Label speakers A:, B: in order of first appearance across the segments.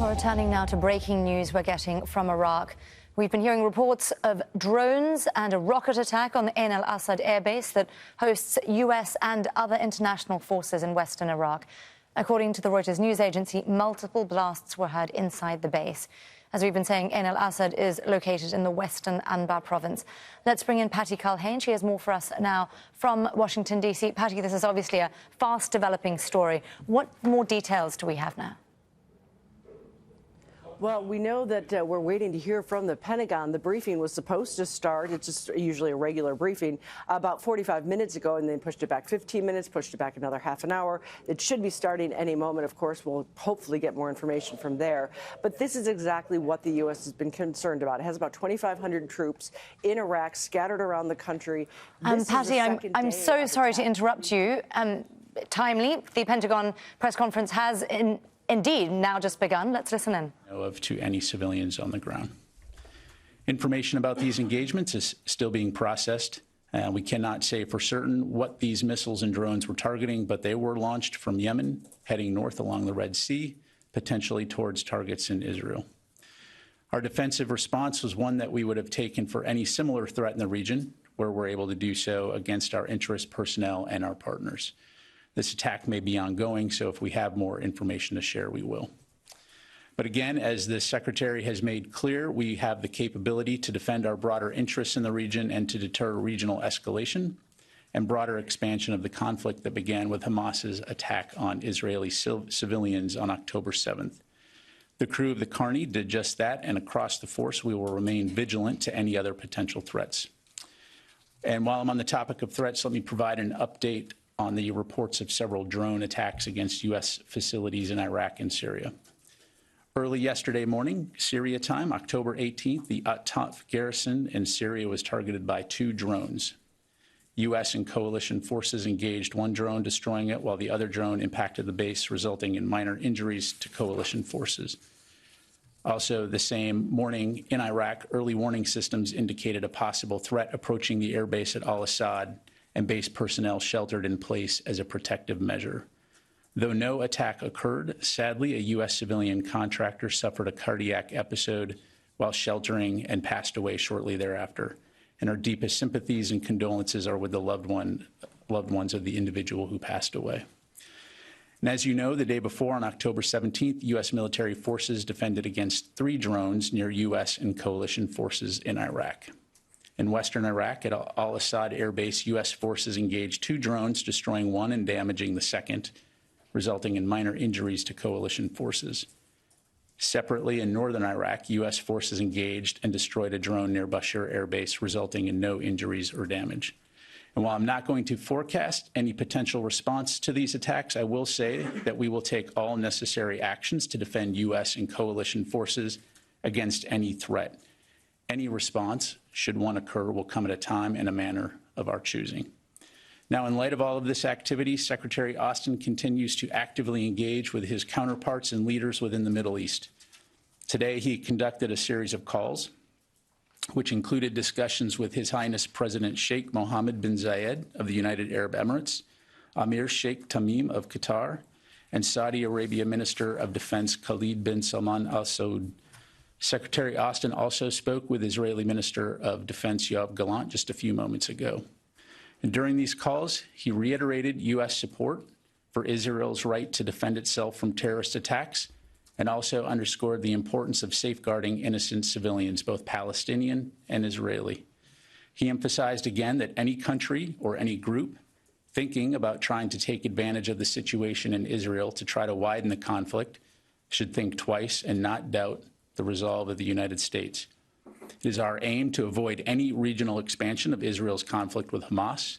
A: We're turning now to breaking news we're getting from Iraq. We've been hearing reports of drones and a rocket attack on the al-Asad airbase that hosts US and other international forces in western Iraq. According to the Reuters news agency, multiple blasts were heard inside the base. As we've been saying, al-Asad is located in the western Anbar province. Let's bring in Patty Culhane. She has more for us now from Washington, D.C. Patty, this is obviously a fast-developing story. What more details do we have now?
B: Well, we know that we're waiting to hear from the Pentagon. The briefing was supposed to start, it's just usually a regular briefing, about 45 minutes ago, and then pushed it back 15 minutes, pushed it back another half an hour. It should be starting any moment. Of course, we'll hopefully get more information from there. But this is exactly what the U.S. has been concerned about. It has about 2,500 troops in Iraq, scattered around the country.
A: Patty, I'm so sorry to interrupt you. Timely, the Pentagon press conference has indeed now just begun. Let's listen in.
C: To any civilians on the ground. Information about these engagements is still being processed. We cannot say for certain what these missiles and drones were targeting, but they were launched from Yemen, heading north along the Red Sea, potentially towards targets in Israel. Our defensive response was one that we would have taken for any similar threat in the region, where we're able to do so against our interest personnel and our partners. This attack may be ongoing, so if we have more information to share, we will. But again, as the Secretary has made clear, we have the capability to defend our broader interests in the region and to deter regional escalation and broader expansion of the conflict that began with Hamas's attack on Israeli civilians on October 7th. The crew of the Culhane did just that, and across the force, we will remain vigilant to any other potential threats. And while I'm on the topic of threats, let me provide an update on the reports of several drone attacks against U.S. facilities in Iraq and Syria. Early yesterday morning, Syria time, October 18th, the At-Ta'f garrison in Syria was targeted by 2 drones. U.S. and coalition forces engaged one drone, destroying it, while the other drone impacted the base, resulting in minor injuries to coalition forces. Also, the same morning in Iraq, early warning systems indicated a possible threat approaching the airbase at al-Asad, and base personnel sheltered in place as a protective measure. Though no attack occurred, sadly, a U.S. civilian contractor suffered a cardiac episode while sheltering and passed away shortly thereafter. And our deepest sympathies and condolences are with the loved ones of the individual who passed away. And as you know, the day before, on October 17th, U.S. military forces defended against 3 drones near U.S. and coalition forces in Iraq. In western Iraq, at al-Asad Air Base, U.S. forces engaged 2 drones, destroying one and damaging the second, resulting in minor injuries to coalition forces. Separately, in northern Iraq, U.S. forces engaged and destroyed a drone near Bashir Air Base, resulting in no injuries or damage. And while I'm not going to forecast any potential response to these attacks, I will say that we will take all necessary actions to defend U.S. and coalition forces against any threat. Any response, should one occur, will come at a time and a manner of our choosing. Now, in light of all of this activity, Secretary Austin continues to actively engage with his counterparts and leaders within the Middle East. Today, he conducted a series of calls, which included discussions with His Highness President Sheikh Mohammed bin Zayed of the United Arab Emirates, Amir Sheikh Tamim of Qatar, and Saudi Arabia Minister of Defense Khalid bin Salman Al Saud. Secretary Austin also spoke with Israeli Minister of Defense Yoav Gallant just a few moments ago. And during these calls, he reiterated U.S. support for Israel's right to defend itself from terrorist attacks, and also underscored the importance of safeguarding innocent civilians, both Palestinian and Israeli. He emphasized again that any country or any group thinking about trying to take advantage of the situation in Israel to try to widen the conflict should think twice and not doubt the resolve of the United States. It is our aim to avoid any regional expansion of Israel's conflict with Hamas,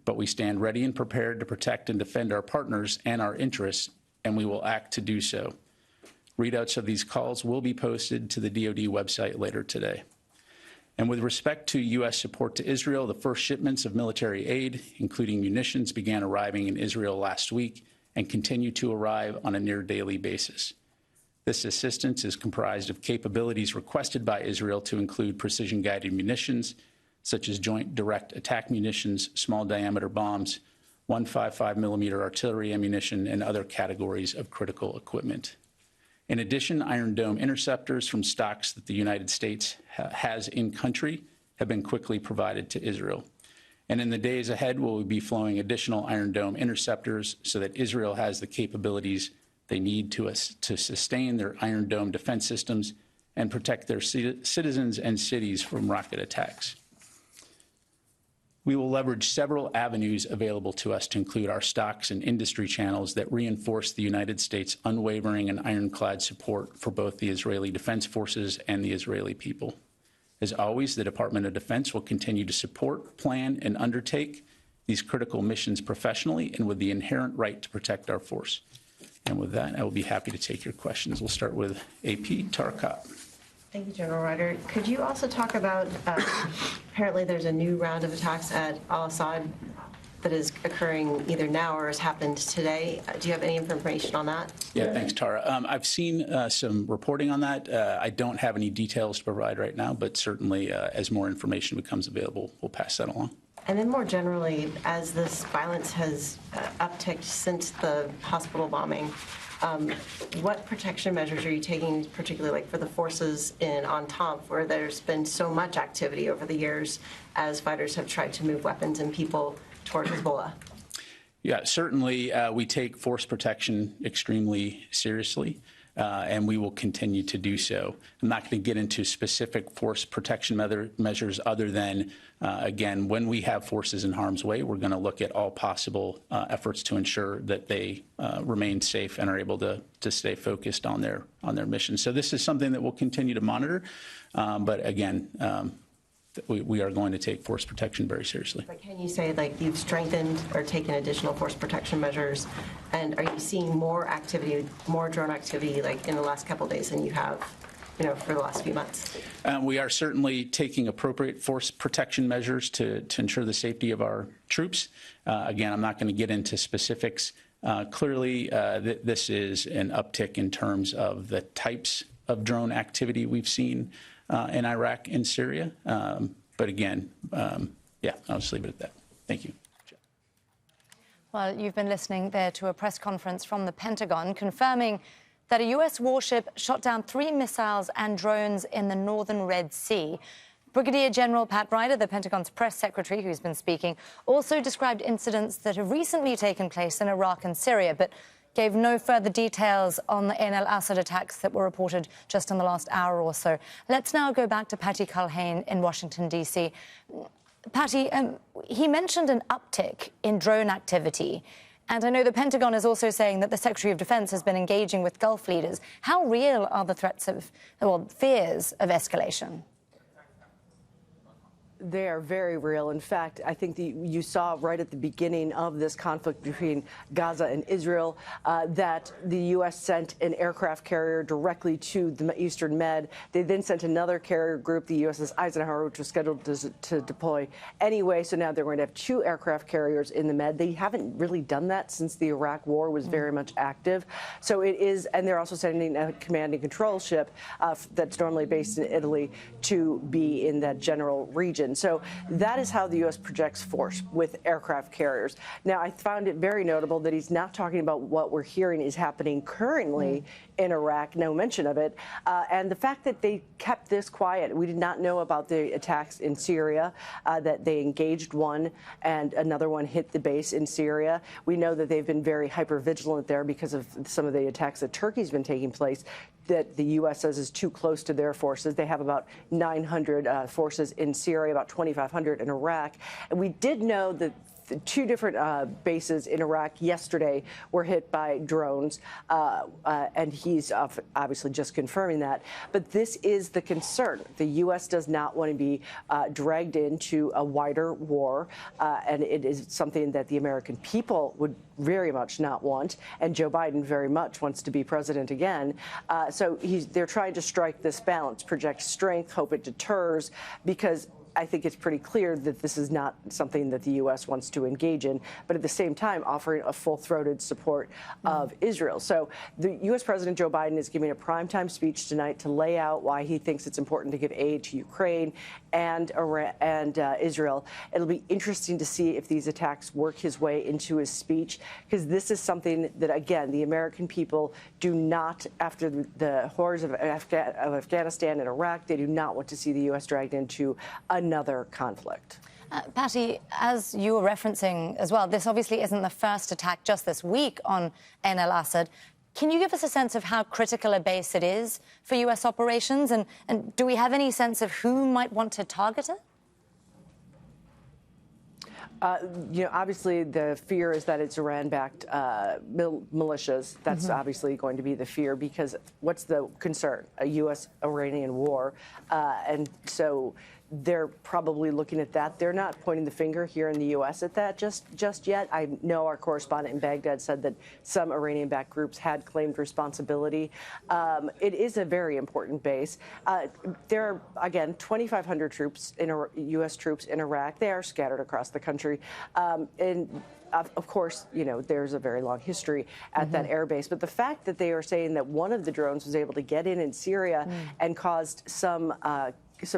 C: but we stand ready and prepared to protect and defend our partners and our interests, and we will act to do so. Readouts of these calls will be posted to the DoD website later today. And with respect to U.S. support to Israel, the first shipments of military aid, including munitions, began arriving in Israel last week and continue to arrive on a near-daily basis. This assistance is comprised of capabilities requested by Israel to include precision-guided munitions, such as joint direct attack munitions, small-diameter bombs, 155mm artillery ammunition, and other categories of critical equipment. In addition, Iron Dome interceptors from stocks that the United States has in country have been quickly provided to Israel. And in the days ahead, we'll be flowing additional Iron Dome interceptors so that Israel has the capabilities they need to sustain their Iron Dome defense systems and protect their citizens and cities from rocket attacks. We will leverage several avenues available to us to include our stocks and industry channels that reinforce the United States' unwavering and ironclad support for both the Israeli Defense Forces and the Israeli people. As always, the Department of Defense will continue to support, plan, and undertake these critical missions professionally and with the inherent right to protect our force. And with that, I will be happy to take your questions. We'll start with AP Tarkat.
D: Thank you, General Ryder. Could you also talk about, apparently there's a new round of attacks at al-Asad that is occurring either now or has happened today. Do you have any information on that?
C: Yeah, thanks, Tara. I've seen some reporting on that. I don't have any details to provide right now, but certainly as more information becomes available, we'll pass that along.
D: And then more generally, as this violence has upticked since the hospital bombing, what protection measures are you taking, particularly like for the forces in Entente, where there's been so much activity over the years as fighters have tried to move weapons and people toward Hezbollah?
C: Yeah, certainly we take force protection extremely seriously, and we will continue to do so. I'm not going to get into specific force protection measures other than, again, when we have forces in harm's way, we're going to look at all possible efforts to ensure that they remain safe and are able to stay focused on their mission. So this is something that we'll continue to monitor, but again, we are going to take force protection very seriously.
D: But can you say, like, you've strengthened or taken additional force protection measures, and are you seeing more activity, more drone activity, like in the last couple of days than you have, for the last few months?
C: We are certainly taking appropriate force protection measures to ensure the safety of our troops. Again, I'm not going to get into specifics. Clearly, this is an uptick in terms of the types of drone activity we've seen in Iraq and Syria. But again, yeah, I'll just leave it at that. Thank you.
A: Well, you've been listening there to a press conference from the Pentagon confirming that a U.S. warship shot down 3 missiles and drones in the northern Red Sea. Brigadier General Pat Ryder, the Pentagon's press secretary who's been speaking, also described incidents that have recently taken place in Iraq and Syria, but gave no further details on the al-Asad attacks that were reported just in the last hour or so. Let's now go back to Patty Culhane in Washington, D.C. Patty, he mentioned an uptick in drone activity. And I know the Pentagon is also saying that the Secretary of Defense has been engaging with Gulf leaders. How real are the threats of, well, fears of escalation?
B: They are very real. In fact, I think you saw right at the beginning of this conflict between Gaza and Israel that the U.S. sent an aircraft carrier directly to the Eastern Med. They then sent another carrier group, the USS Eisenhower, which was scheduled to deploy anyway. So now they're going to have 2 aircraft carriers in the Med. They haven't really done that since the Iraq War was very much active. So it is, and they're also sending a command and control ship that's normally based in Italy to be in that general region. So that is how the U.S. projects force with aircraft carriers. Now, I found it very notable that he's not talking about what we're hearing is happening currently in Iraq, no mention of it. And the fact that they kept this quiet, we did not know about the attacks in Syria, that they engaged one and another one hit the base in Syria. We know that they've been very hyper-vigilant there because of some of the attacks that Turkey's been taking place, that the U.S. says is too close to their forces. They have about 900 forces in Syria, about 2,500 in Iraq. And we did know that the 2 different bases in Iraq yesterday were hit by drones, and he's obviously just confirming that. But this is the concern. The U.S. does not want to be dragged into a wider war, and it is something that the American people would very much not want, and Joe Biden very much wants to be president again. So they're trying to strike this balance, project strength, hope it deters, because I think it's pretty clear that this is not something that the U.S. wants to engage in, but at the same time offering a full-throated support of Israel. So the U.S. President Joe Biden is giving a primetime speech tonight to lay out why he thinks it's important to give aid to Ukraine and Israel. It'll be interesting to see if these attacks work his way into his speech, because this is something that, again, the American people do not, after the horrors of Afghanistan and Iraq, they do not want to see the U.S. dragged into another conflict.
A: Patty, as you were referencing as well, this obviously isn't the first attack just this week on al-Asad. Can you give us a sense of how critical a base it is for U.S. operations? And do we have any sense of who might want to target it?
B: Obviously, the fear is that it's Iran-backed militias. That's obviously going to be the fear, because what's the concern? A U.S.-Iranian war. And so they're probably looking at that. They're not pointing the finger here in the U.S. at that just yet. I know our correspondent in Baghdad said that some Iranian-backed groups had claimed responsibility. It is a very important base. There are, again, 2,500 troops, U.S. troops in Iraq. They are scattered across the country. And of course, there's a very long history at that air base. But the fact that they are saying that one of the drones was able to get in Syria and caused some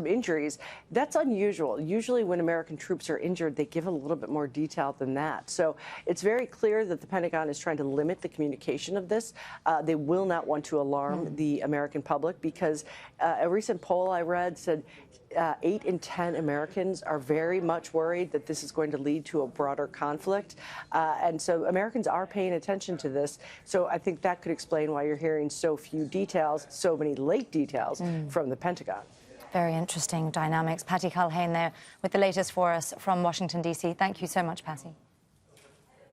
B: injuries, that's unusual. Usually when American troops are injured, they give a little bit more detail than that. So it's very clear that the Pentagon is trying to limit the communication of this. They will not want to alarm the American public, because a recent poll I read said 8 in 10 Americans are very much worried that this is going to lead to a broader conflict. And so Americans are paying attention to this. So I think that could explain why you're hearing so few details, so many late details from the Pentagon.
A: Very interesting dynamics. Patty Culhane there with the latest for us from Washington, D.C. Thank you so much, Patty.